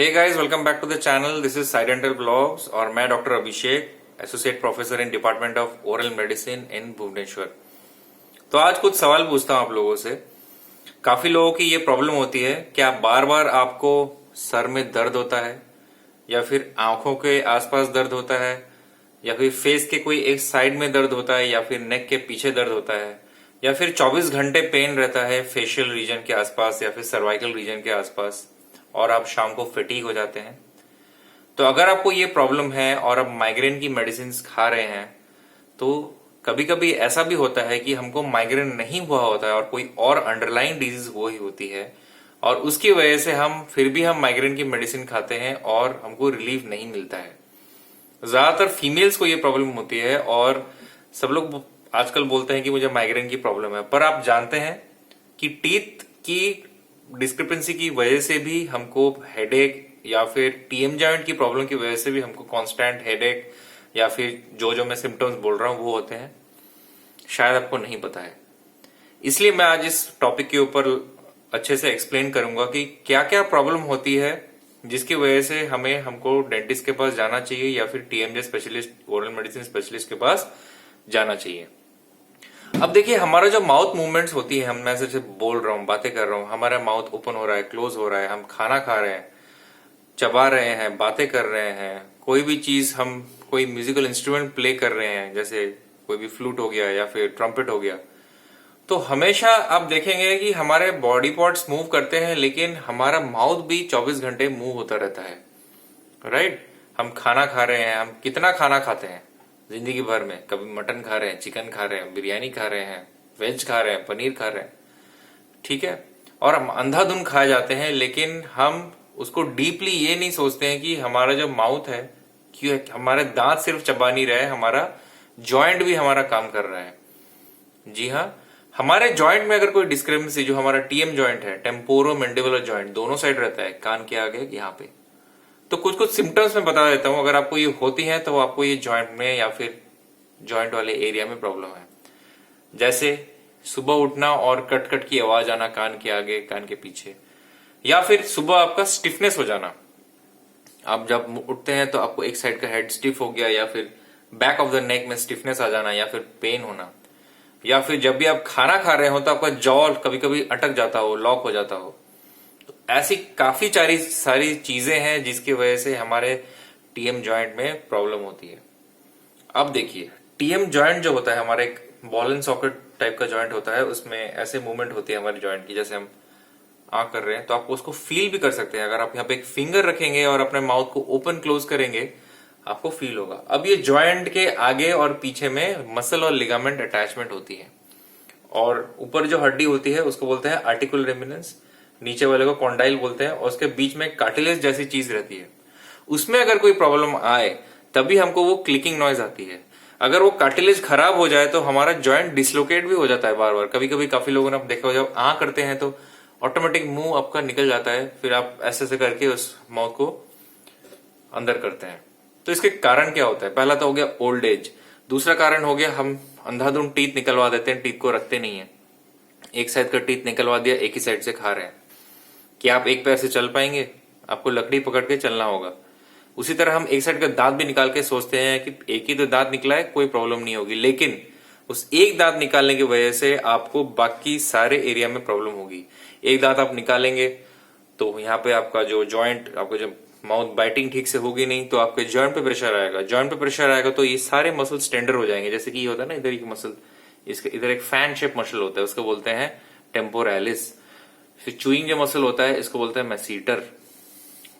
Hey guys, welcome back to the channel. This is Sidental blogs और मैं doctor Abhishek, associate professor in department of oral medicine in Bhubaneswar. तो आज कुछ सवाल पूछता हूं आप लोगों से। काफी लोगों की ये प्रॉब्लम होती है कि आप बार बार आपको सर में दर्द होता है, या फिर आंखों के आसपास दर्द होता है, या फिर फेस के कोई एक साइड में दर्द होता है, या फिर नेक के पीछे दर्द होता है, या फिर 24 घंटे पेन रहता है फेशियल रीजन के आसपास या फिर सर्वाइकल रीजन के आसपास, और आप शाम को फटीग हो जाते हैं। तो अगर आपको ये प्रॉब्लम है और आप माइग्रेन की मेडिसिन खा रहे हैं, तो कभी कभी ऐसा भी होता है कि हमको माइग्रेन नहीं हुआ होता है और कोई और अंडरलाइन डिजीज हुई होती है, और उसकी वजह से हम माइग्रेन की मेडिसिन खाते हैं और हमको रिलीफ नहीं मिलता है। ज्यादातर फीमेल्स को ये प्रॉब्लम होती है और सब लोग आजकल बोलते हैं कि मुझे माइग्रेन की प्रॉब्लम है, पर आप जानते हैं कि टीथ की डिस्क्रिपेंसी की वजह से भी हमको हेडेक, या फिर टीएम जॉइंट की प्रॉब्लम की वजह से भी हमको कांस्टेंट हेडेक, या फिर जो मैं सिम्टम्स बोल रहा हूं वो होते हैं। शायद आपको नहीं पता है, इसलिए मैं आज इस टॉपिक के ऊपर अच्छे से एक्सप्लेन करूंगा कि क्या क्या प्रॉब्लम होती है जिसकी वजह से हमको डेंटिस्ट के पास जाना चाहिए या फिर TMJ specialist, oral medicine specialist के पास जाना चाहिए। अब देखिए, हमारा जो माउथ मूवमेंट्स होती है, मैं सिर्फ बोल रहा हूँ, बातें कर रहा हूँ, हमारा माउथ ओपन हो रहा है, क्लोज हो रहा है, हम खाना खा रहे हैं, चबा रहे हैं, बातें कर रहे हैं, कोई भी चीज, हम कोई म्यूजिकल इंस्ट्रूमेंट प्ले कर रहे हैं, जैसे कोई भी फ्लूट हो गया या फिर ट्रम्पेट हो गया, तो हमेशा आप देखेंगे कि हमारे बॉडी पार्ट्स मूव करते हैं, लेकिन हमारा माउथ भी 24 घंटे मूव होता रहता है। राइट? हम खाना खा रहे हैं, हम कितना खाना खाते हैं जिंदगी भर में? कभी मटन खा रहे हैं, चिकन खा रहे हैं, बिरयानी खा रहे हैं, वेज खा रहे हैं, पनीर खा रहे हैं, ठीक है, और हम अंधाधुन खाए जाते हैं, लेकिन हम उसको डीपली ये नहीं सोचते हैं कि हमारा जो माउथ है, क्यों हमारे दांत सिर्फ चबा नहीं रहे, हमारा जॉइंट भी हमारा काम कर रहा है। जी हाँ, हमारे जॉइंट में अगर कोई डिस्क्रिपेंसी, जो हमारा टीएम जॉइंट है, टेम्पोरो मैंडिबुलर जॉइंट, दोनों साइड रहता है, कान के आगे यहाँ पे, तो कुछ कुछ सिम्टम्स मैं बता देता हूं। अगर आपको ये होती है तो आपको ये जॉइंट में या फिर जॉइंट वाले एरिया में प्रॉब्लम है। जैसे सुबह उठना और कट कट की आवाज आना कान के आगे, कान के पीछे, या फिर सुबह आपका स्टिफनेस हो जाना। आप जब उठते हैं तो आपको एक साइड का हेड स्टिफ हो गया, या फिर बैक ऑफ द नेक में स्टिफनेस आ जाना, या फिर पेन होना, या फिर जब भी आप खाना खा रहे हो तो आपका जॉ कभी कभी अटक जाता हो, लॉक हो जाता हो। ऐसी काफी सारी चीजें हैं जिसकी वजह से हमारे टीएम जॉइंट में प्रॉब्लम होती है। अब देखिए, टीएम जॉइंट जो होता है हमारा एक बॉल एंड सॉकेट टाइप का जॉइंट होता है, उसमें ऐसे मूवमेंट होती है हमारे जॉइंट की, जैसे हम कर रहे हैं तो आपको उसको फील भी कर सकते हैं। अगर आप यहाँ पे एक फिंगर रखेंगे और अपने माउथ को ओपन क्लोज करेंगे, आपको फील होगा। अब ये जॉइंट के आगे और पीछे में मसल और लिगामेंट अटैचमेंट होती है, और ऊपर जो हड्डी होती है उसको बोलते हैं आर्टिकुलर रेमिनेंस, नीचे वाले को कॉन्डाइल बोलते हैं, और उसके बीच में कार्टिलेज जैसी चीज रहती है। उसमें अगर कोई प्रॉब्लम आए तभी हमको वो क्लिकिंग नॉइज आती है। अगर वो कार्टिलेज खराब हो जाए तो हमारा जॉइंट डिसलोकेट भी हो जाता है बार बार। कभी कभी काफी लोगों ने आप देखा हो, जब करते हैं तो ऑटोमेटिक मुंह आपका निकल जाता है, फिर आप ऐसे ऐसे करके उस माउथ को अंदर करते हैं। तो इसके कारण क्या होता है? पहला तो हो गया ओल्ड एज, दूसरा कारण हो गया हम अंधाधुन टीथ निकलवा देते हैं, टीथ को रखते नहीं है, एक साइड का टीथ निकलवा दिया, एक ही साइड से खा रहे हैं। क्या आप एक पैर से चल पाएंगे? आपको लकड़ी पकड़ के चलना होगा। उसी तरह हम एक साइड का दांत भी निकाल के सोचते हैं कि एक ही तो दांत निकला है, कोई प्रॉब्लम नहीं होगी, लेकिन उस एक दांत निकालने की वजह से आपको बाकी सारे एरिया में प्रॉब्लम होगी। एक दांत आप निकालेंगे तो यहाँ पे आपका जो जॉइंट, आपको जब माउथ बाइटिंग ठीक से होगी नहीं तो आपके जॉइंट पे प्रेशर आएगा, जॉइंट पे प्रेशर आएगा तो ये सारे मसल्स टेंडर हो जाएंगे। जैसे कि ये होता है ना, इधर एक मसल, इसके इधर एक फैन शेप मसल होता है, उसको बोलते हैं टेम्पोरालिस। फिर चूइंग जो मसल होता है इसको बोलते हैं मैसीटर।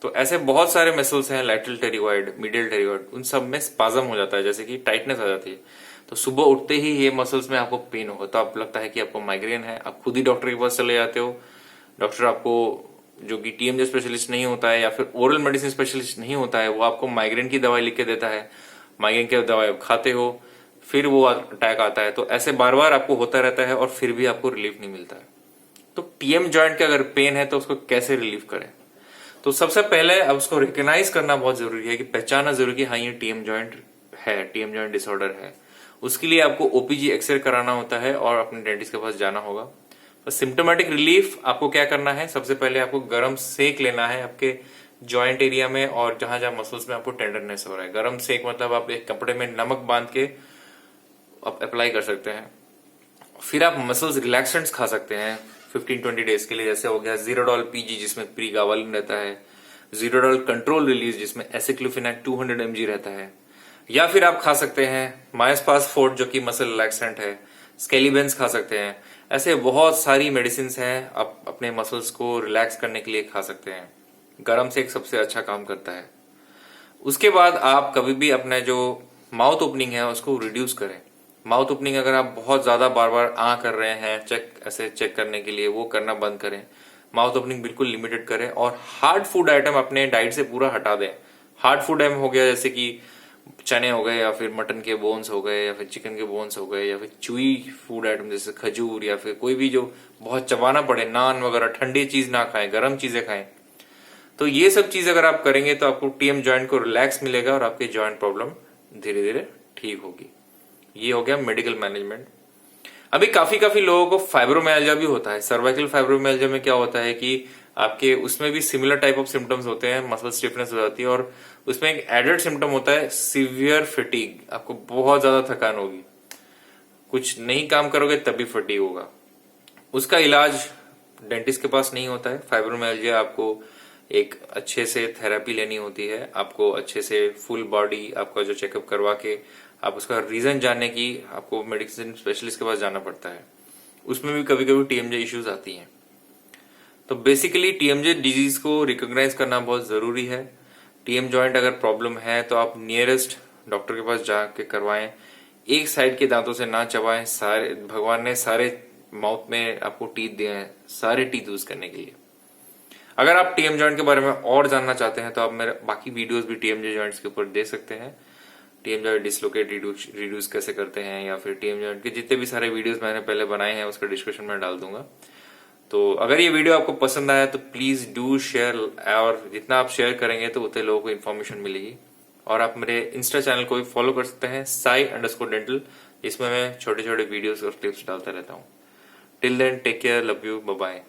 तो ऐसे बहुत सारे मसल्स हैं, लैटरल टेरिगॉइड, मीडियल टेरिगॉइड, उन सब में स्पाज्म हो जाता है, जैसे कि टाइटनेस आ जाती है। तो सुबह उठते ही ये मसल्स में आपको पेन होगा, तो आप लगता है कि आपको माइग्रेन है। आप खुद ही डॉक्टर के पास चले जाते हो, डॉक्टर आपको, जो कि टीएमजे स्पेशलिस्ट नहीं होता है या फिर ओरल मेडिसिन स्पेशलिस्ट नहीं होता है, वो आपको माइग्रेन की दवाई लिख के देता है। माइग्रेन की दवाई खाते हो, फिर वो अटैक आता है। तो ऐसे बार बार आपको होता रहता है और फिर भी आपको रिलीफ नहीं मिलता है। तो टीएम जॉइंट का अगर पेन है तो उसको कैसे रिलीफ करें? तो सबसे पहले अब उसको रिकॉग्नाइज करना बहुत जरूरी है, कि पहचानना जरूरी है, हाँ ये टीएम जॉइंट है, टीएम जॉइंट डिसऑर्डर है। उसके लिए आपको ओपीजी एक्सरे कराना होता है और अपने डेंटिस्ट के पास जाना होगा। तो सिम्टोमेटिक रिलीफ आपको क्या करना है? सबसे पहले आपको गर्म सेक लेना है आपके जॉइंट एरिया में और जहां जहां मसल्स में आपको टेंडरनेस हो रहा है। गर्म सेक मतलब आप एक कपड़े में नमक बांध के आप अप्लाई कर सकते हैं। फिर आप मसल्स रिलैक्सेंट्स खा सकते हैं 15-20 डेज के लिए, जैसे हो गया जीरोडॉल पीजी जिसमें प्रीगावालिन रहता है, जीरोडॉल कंट्रोल रिलीज जिसमें एसिक्लोफिनेक 200 mg रहता है, या फिर आप खा सकते हैं मायोस्पासफोर्ट जो कि मसल रिलैक्सेंट है, स्केलिबेंस खा सकते हैं। ऐसे बहुत सारी मेडिसिन हैं आप अपने मसल्स को रिलैक्स करने के लिए खा सकते हैं। गरम सेक सबसे अच्छा काम करता है। उसके बाद आप कभी भी अपना जो माउथ ओपनिंग है उसको रिड्यूस करें। माउथ ओपनिंग अगर आप बहुत ज्यादा बार बार कर रहे हैं चेक करने के लिए, वो करना बंद करें। माउथ ओपनिंग बिल्कुल लिमिटेड करें और हार्ड फूड आइटम अपने डाइट से पूरा हटा दें। हार्ड फूड आइटम हो गया जैसे कि चने हो गए, या फिर मटन के बोन्स हो गए, या फिर चिकन के बोन्स हो गए, या फिर चुई फूड आइटम जैसे खजूर, या फिर कोई भी जो बहुत चबाना पड़े, नान वगैरह, ठंडी चीज ना खाएं, गर्म चीजें खाएं। तो ये सब चीज अगर आप करेंगे तो आपको टीएम जॉइंट को रिलैक्स मिलेगा और आपकी जॉइंट प्रॉब्लम धीरे धीरे ठीक होगी। ये हो गया मेडिकल मैनेजमेंट। अभी काफी लोगों को फाइब्रोमाइल्जिया भी होता है। सर्वाइकल फाइब्रोमाइल्जिया में क्या होता है कि आपके उसमें भी सिमिलर टाइप ऑफ सिम्टम्स होते हैं, मसल स्टिफनेस हो जाती है, और उसमें एक एडेड सिम्टम होता है सीवियर फटीग। आपको बहुत ज्यादा थकान होगी, कुछ नहीं काम करोगे तब भी फटीग होगा। उसका इलाज डेंटिस्ट के पास नहीं होता है। फाइब्रोमाइल्जिया आपको एक अच्छे से थेरेपी लेनी होती है, आपको अच्छे से फुल बॉडी आपका जो चेकअप करवा के आप उसका रीजन जानने की आपको मेडिसिन स्पेशलिस्ट के पास जाना पड़ता है। उसमें भी कभी कभी टीएमजे इश्यूज आती हैं। तो बेसिकली टीएमजे डिजीज को रिकॉग्नाइज करना बहुत जरूरी है। टीएम जॉइंट अगर प्रॉब्लम है तो आप नियरेस्ट डॉक्टर के पास जाके करवाएं। एक साइड के दांतों से ना चबाएं। सारे भगवान ने सारे माउथ में आपको टीथ दिए हैं, सारे टीथ यूज करने के लिए। अगर आप टीएम जॉइंट के बारे में और जानना चाहते हैं तो आप मेरे बाकी वीडियोस भी टीएमजे जॉइंट्स के ऊपर देख सकते हैं। टीएम जॉइंट डिसलोकेट रिड्यूस कैसे करते हैं, या फिर टीएम जॉइंट के जितने भी सारे वीडियोस मैंने पहले बनाए हैं उसका डिस्क्रिप्शन में डाल दूंगा। तो अगर ये वीडियो आपको पसंद आया तो प्लीज डू शेयर, और जितना आप शेयर करेंगे तो उतने लोगों को इन्फॉर्मेशन मिलेगी। और आप मेरे इंस्टा चैनल को भी फॉलो कर सकते हैं, sai_dental, इसमें मैं छोटे छोटे वीडियोस और क्लिप्स डालता रहता हूँ। Till then take care, love you, bye bye.